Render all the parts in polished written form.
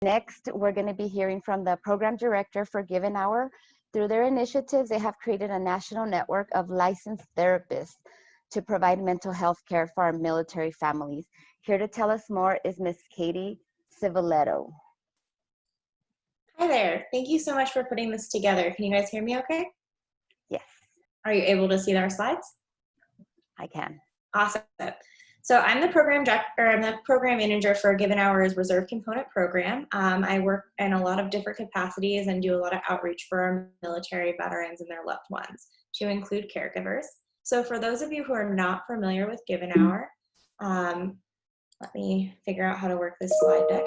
Next, we're going to be hearing from the program director for Given Hour. Through their initiatives, they have created a national network of licensed therapists to provide mental health care for our military families. Here to tell us more is Miss Katie Civiletto. Hi there. Thank you so much for putting this together. Can you guys hear me okay? Yes. Are you able to see our slides? I can. Awesome. So I'm the program director, I'm the program manager for Given Hour's Reserve Component Program. I work in a lot of different capacities and do a lot of outreach for our military veterans and their loved ones, to include caregivers. So for those of you who are not familiar with Given Hour, let me figure out how to work this slide deck.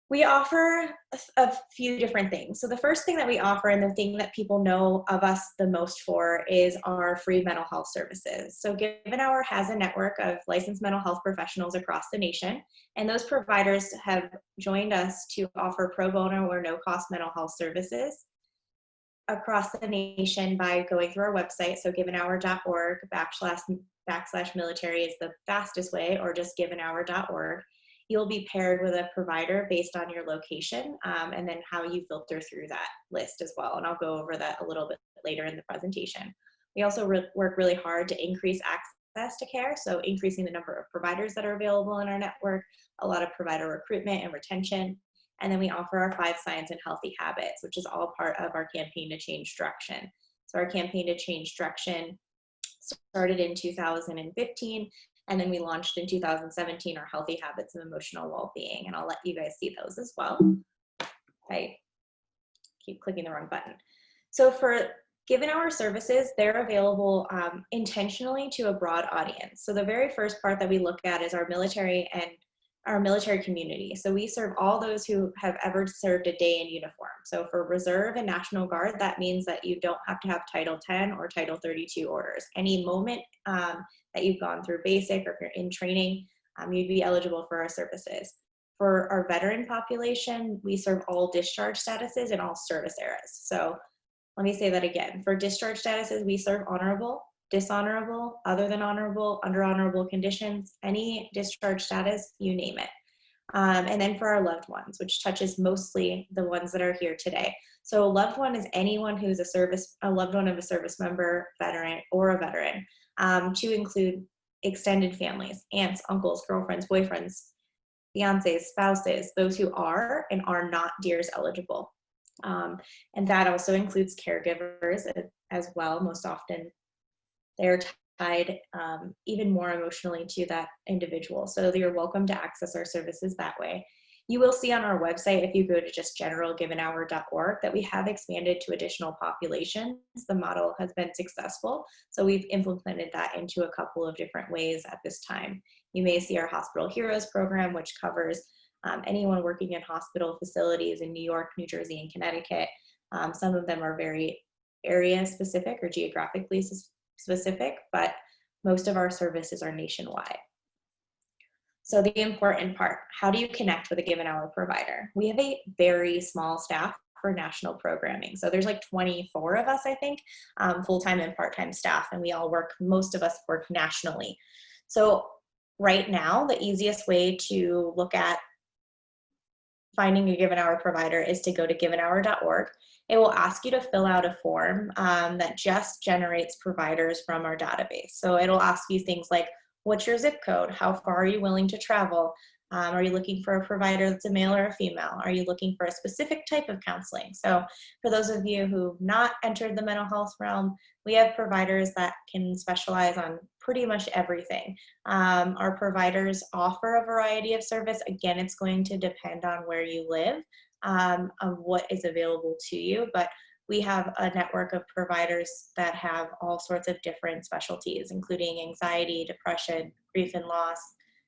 We offer a few different things. So the first thing that we offer, and the thing that people know of us the most for, is our free mental health services. So Given Hour has a network of licensed mental health professionals across the nation, and those providers have joined us to offer pro bono or no-cost mental health services across the nation by going through our website. So givenhour.org/military is the fastest way, or just givenhour.org. You'll be paired with a provider based on your location, and then how you filter through that list as well. And I'll go over that a little bit later in the presentation. We also work really hard to increase access to care, so increasing the number of providers that are available in our network, a lot of provider recruitment and retention. And then we offer our 5 signs and healthy habits, which is all part of our campaign to change direction. So our campaign to change direction started in 2015. And then we launched in 2017 our Healthy Habits of Emotional Well-Being, and I'll let you guys see those as well. I keep clicking the wrong button. So for Given Hour services, they're available intentionally to a broad audience. So the very first part that we look at is our military and our military community. So we serve all those who have ever served a day in uniform. So for Reserve and National Guard, that means that you don't have to have Title 10 or Title 32 orders. Any moment that you've gone through basic, or if you're in training, you'd be eligible for our services. For our veteran population, we serve all discharge statuses and all service eras. So let me say that again. For discharge statuses, we serve honorable, dishonorable, other than honorable, under honorable conditions, any discharge status, you name it. And then for our loved ones, which touches mostly the ones that are here today. So a loved one is anyone who's a loved one of a service member, veteran, or a veteran, to include extended families, aunts, uncles, girlfriends, boyfriends, fiancés, spouses, those who are and are not DEERS eligible. And that also includes caregivers as well. Most often they're tied even more emotionally to that individual. So you're welcome to access our services that way. You will see on our website, if you go to just generalgivenhour.org, that we have expanded to additional populations. The model has been successful, so we've implemented that into a couple of different ways at this time. You may see our Hospital Heroes program, which covers anyone working in hospital facilities in New York, New Jersey, and Connecticut. Some of them are very area specific or geographically specific, but most of our services are nationwide. So the important part, how do you connect with a Given Hour provider? We have a very small staff for national programming. So there's like 24 of us, I think, full-time and part-time staff, and most of us work nationally. So right now, the easiest way to look at finding a Given Hour provider is to go to givenhour.org. It will ask you to fill out a form that just generates providers from our database. So it'll ask you things like, what's your zip code? How far are you willing to travel? Are you looking for a provider that's a male or a female? Are you looking for a specific type of counseling? So for those of you who've not entered the mental health realm, we have providers that can specialize on pretty much everything. Our providers offer a variety of service. Again, it's going to depend on where you live, on what is available to you, but we have a network of providers that have all sorts of different specialties, including anxiety, depression, grief and loss,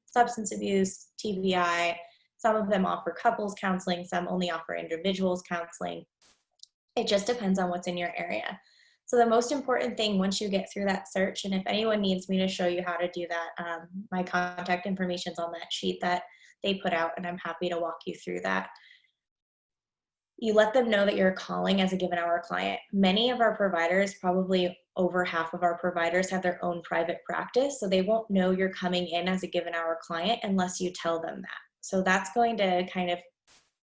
substance abuse, TBI. Some of them offer couples counseling, some only offer individuals counseling. It just depends on what's in your area. So the most important thing once you get through that search, and if anyone needs me to show you how to do that, my contact information is on that sheet that they put out, and I'm happy to walk you through that. You let them know that you're calling as a Given Hour client. Many of our providers, probably over half of our providers, have their own private practice, so they won't know you're coming in as a Given Hour client unless you tell them that. So that's going to kind of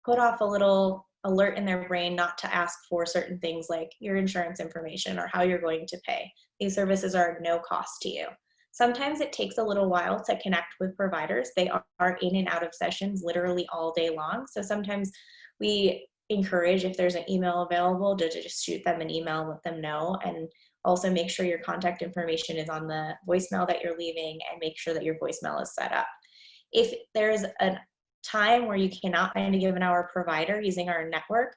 put off a little alert in their brain not to ask for certain things like your insurance information or how you're going to pay. These services are no cost to you. Sometimes it takes a little while to connect with providers. They are in and out of sessions literally all day long. So sometimes we encourage, if there's an email available, to just shoot them an email and let them know. And also make sure your contact information is on the voicemail that you're leaving, and make sure that your voicemail is set up. If there's a time where you cannot find a given hour provider using our network,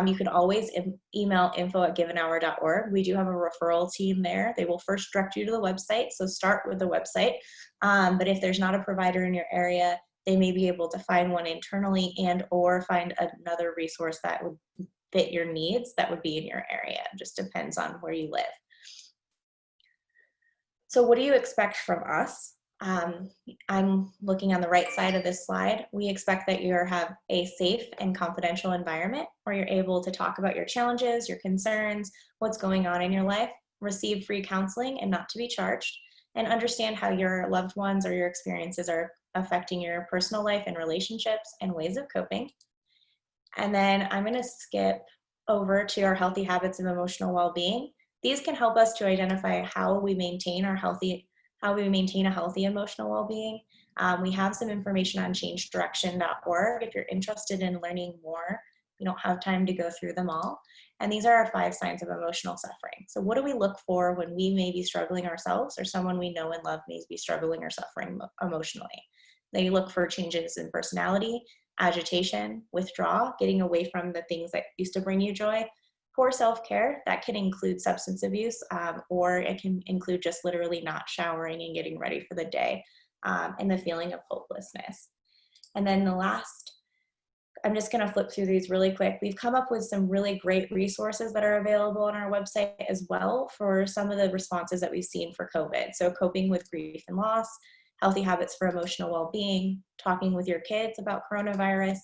you can always email info@givenhour.org. We do have a referral team there. They will first direct you to the website, so start with the website. But if there's not a provider in your area, they may be able to find one internally and or find another resource that would fit your needs that would be in your area. It just depends on where you live. So what do you expect from us? I'm looking on the right side of this slide. We expect that you have a safe and confidential environment where you're able to talk about your challenges, your concerns, what's going on in your life, receive free counseling and not to be charged, and understand how your loved ones or your experiences are affecting your personal life and relationships and ways of coping. And then I'm going to skip over to our healthy habits of emotional well-being. These can help us to identify how we maintain a healthy emotional well-being. We have some information on changedirection.org if you're interested in learning more. We don't have time to go through them all. And these are our 5 signs of emotional suffering. So what do we look for when we may be struggling ourselves, or someone we know and love may be struggling or suffering emotionally? They look for changes in personality, agitation, withdrawal, getting away from the things that used to bring you joy, poor self-care. That can include substance abuse, or it can include just literally not showering and getting ready for the day, and the feeling of hopelessness. And then the last, I'm just going to flip through these really quick. We've come up with some really great resources that are available on our website as well for some of the responses that we've seen for COVID. So coping with grief and loss, healthy habits for emotional well-being, talking with your kids about coronavirus,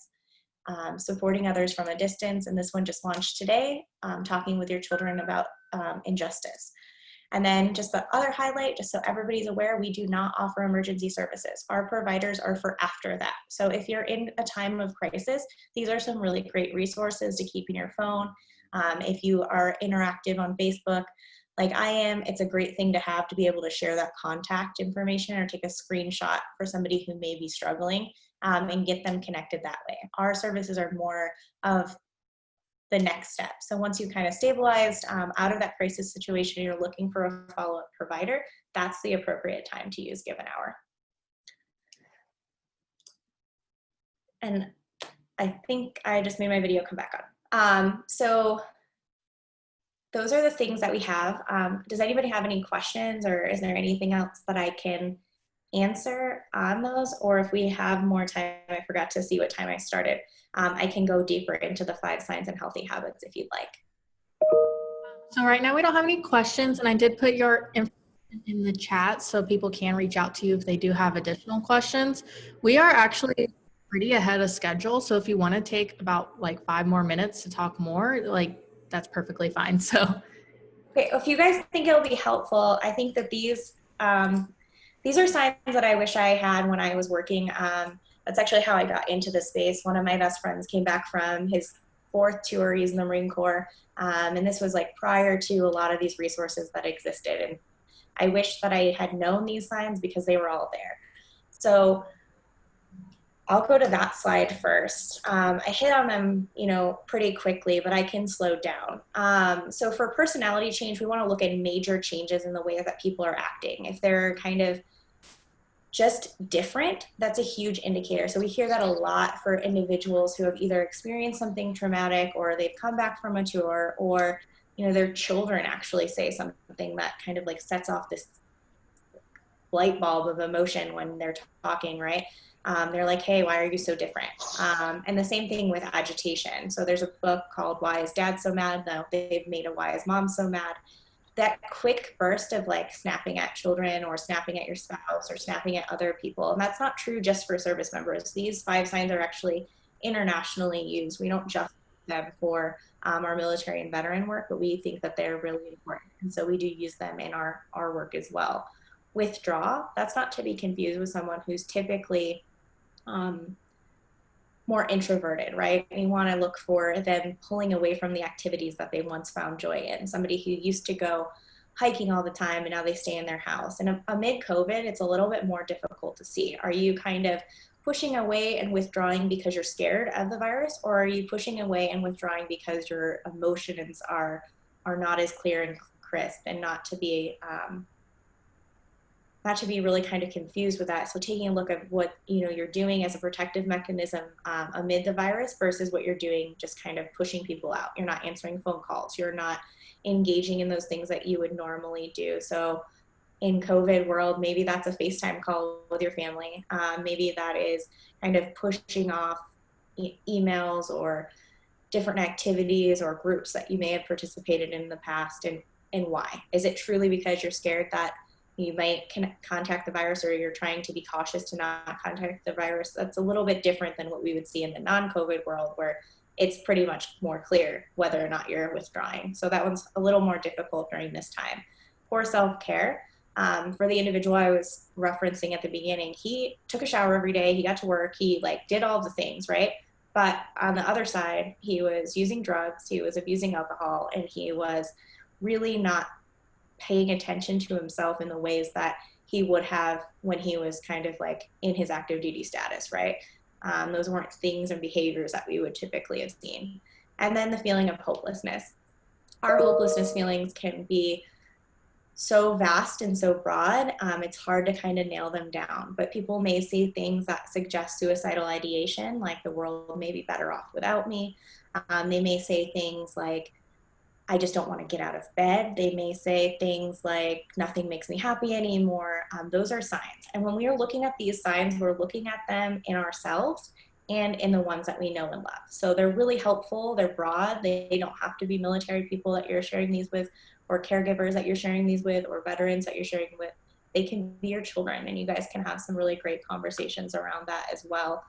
supporting others from a distance, and this one just launched today, talking with your children about injustice. And then just the other highlight, just so everybody's aware, we do not offer emergency services. Our providers are for after that. So if you're in a time of crisis, these are some really great resources to keep in your phone. If you are interactive on Facebook, like I am, it's a great thing to have to be able to share that contact information or take a screenshot for somebody who may be struggling, and get them connected that way. Our services are more of the next step. So once you kind of stabilized out of that crisis situation, you're looking for a follow-up provider, that's the appropriate time to use Given Hour. And I think I just made my video come back on. So those are the things that we have. Does anybody have any questions, or is there anything else that I can answer on those? Or if we have more time, I forgot to see what time I started, I can go deeper into the 5 signs and healthy habits if you'd like. So right now we don't have any questions, and I did put your information in the chat so people can reach out to you if they do have additional questions. We are actually pretty ahead of schedule, so if you want to take about like 5 more minutes to talk more, like that's perfectly fine. So okay, if you guys think it'll be helpful, I think that these are signs that I wish I had when I was working. That's actually how I got into the space. One of my best friends came back from his 4th tour. He's in the Marine Corps. And this was like prior to a lot of these resources that existed. And I wish that I had known these signs because they were all there. So I'll go to that slide first. I hit on them, pretty quickly, but I can slow down. So for personality change, we want to look at major changes in the way that people are acting. If they're kind of just different, that's a huge indicator. So we hear that a lot for individuals who have either experienced something traumatic, or they've come back from a tour, or their children actually say something that kind of like sets off this light bulb of emotion when they're talking, right? They're like, hey, why are you so different? And the same thing with agitation. So there's a book called Why is Dad So Mad? Now they've made a Why is Mom So Mad? That quick burst of like snapping at children, or snapping at your spouse, or snapping at other people. And that's not true just for service members. These 5 signs are actually internationally used. We don't just use them for our military and veteran work, but we think that they're really important. And so we do use them in our work as well. Withdraw, that's not to be confused with someone who's typically more introverted, right? We want to look for them pulling away from the activities that they once found joy in. Somebody who used to go hiking all the time and now they stay in their house. And amid COVID, it's a little bit more difficult to see. Are you kind of pushing away and withdrawing because you're scared of the virus, or are you pushing away and withdrawing because your emotions are not as clear and crisp, and not to be really kind of confused with that. So taking a look at what you're doing as a protective mechanism amid the virus versus what you're doing just kind of pushing people out. You're not answering phone calls. You're not engaging in those things that you would normally do. So in COVID world, maybe that's a FaceTime call with your family. Maybe that is kind of pushing off emails or different activities or groups that you may have participated in the past, and why? Is it truly because you're scared that you might contact the virus, or you're trying to be cautious to not contact the virus? That's a little bit different than what we would see in the non-COVID world, where it's pretty much more clear whether or not you're withdrawing. So that one's a little more difficult during this time. Poor self-care. For the individual I was referencing at the beginning, he took a shower every day, he got to work, he did all the things, right? But on the other side, he was using drugs, he was abusing alcohol, and he was really not paying attention to himself in the ways that he would have when he was kind of in his active duty status, right? Those weren't things and behaviors that we would typically have seen. And then the feeling of hopelessness. Our hopelessness feelings can be so vast and so broad, it's hard to kind of nail them down. But people may say things that suggest suicidal ideation, like the world may be better off without me. They may say things like, I just don't want to get out of bed. They may say things like, nothing makes me happy anymore. Those are signs. And when we are looking at these signs, we're looking at them in ourselves and in the ones that we know and love. So they're really helpful. They're broad. They don't have to be military people that you're sharing these with, or caregivers that you're sharing these with, or veterans that you're sharing with. They can be your children, and you guys can have some really great conversations around that as well,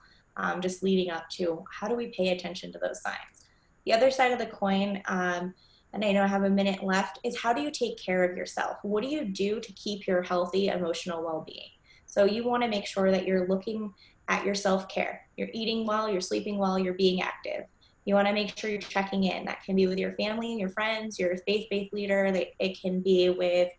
just leading up to how do we pay attention to those signs. The other side of the coin, and I know I have a minute left, is how do you take care of yourself? What do you do to keep your healthy emotional well-being? So you want to make sure that you're looking at your self-care. You're eating well, you're sleeping well, you're being active. You want to make sure you're checking in. That can be with your family, your friends, your faith-based leader. It can be with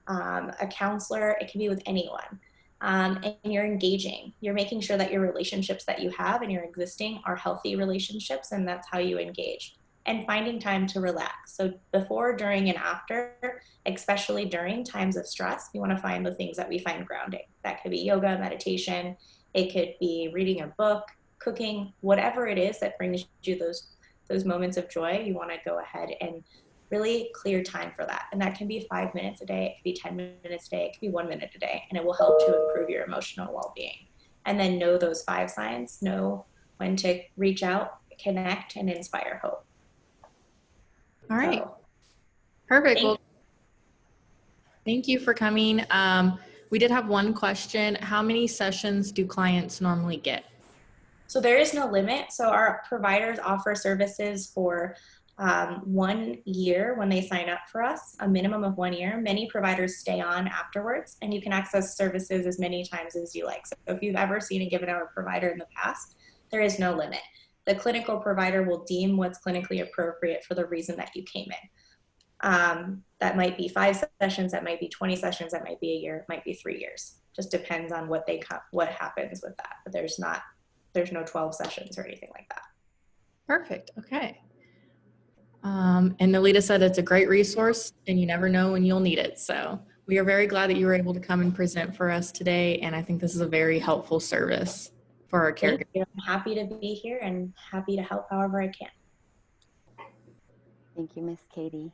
a counselor. It can be with anyone. And you're engaging. You're making sure that your relationships that you have and your existing are healthy relationships, and that's how you engage. And finding time to relax. So before, during, and after, especially during times of stress, we want to find the things that we find grounding. That could be yoga, meditation. It could be reading a book, cooking, whatever it is that brings you those moments of joy. You want to go ahead and really clear time for that. And that can be 5 minutes a day, it could be 10 minutes a day, it could be 1 minute a day, and it will help to improve your emotional well-being. And then know those 5 signs, know when to reach out, connect, and inspire hope. All right. So, Perfect. Well, thank you for coming. We did have one question. How many sessions do clients normally get? So there is no limit. So our providers offer services for 1 year when they sign up for us, a minimum of 1 year. Many providers stay on afterwards, and you can access services as many times as you like. So if you've ever seen a given hour provider in the past, there is no limit. The clinical provider will deem what's clinically appropriate for the reason that you came in. That might be 5 sessions, that might be 20 sessions, that might be a year, it might be 3 years. Just depends on what happens with that. But there's no 12 sessions or anything like that. Perfect. Okay. And Nolita said it's a great resource, and you never know when you'll need it. So we are very glad that you were able to come and present for us today. And I think this is a very helpful service for our caregivers. I'm happy to be here and happy to help however I can. Thank you, Miss Katie.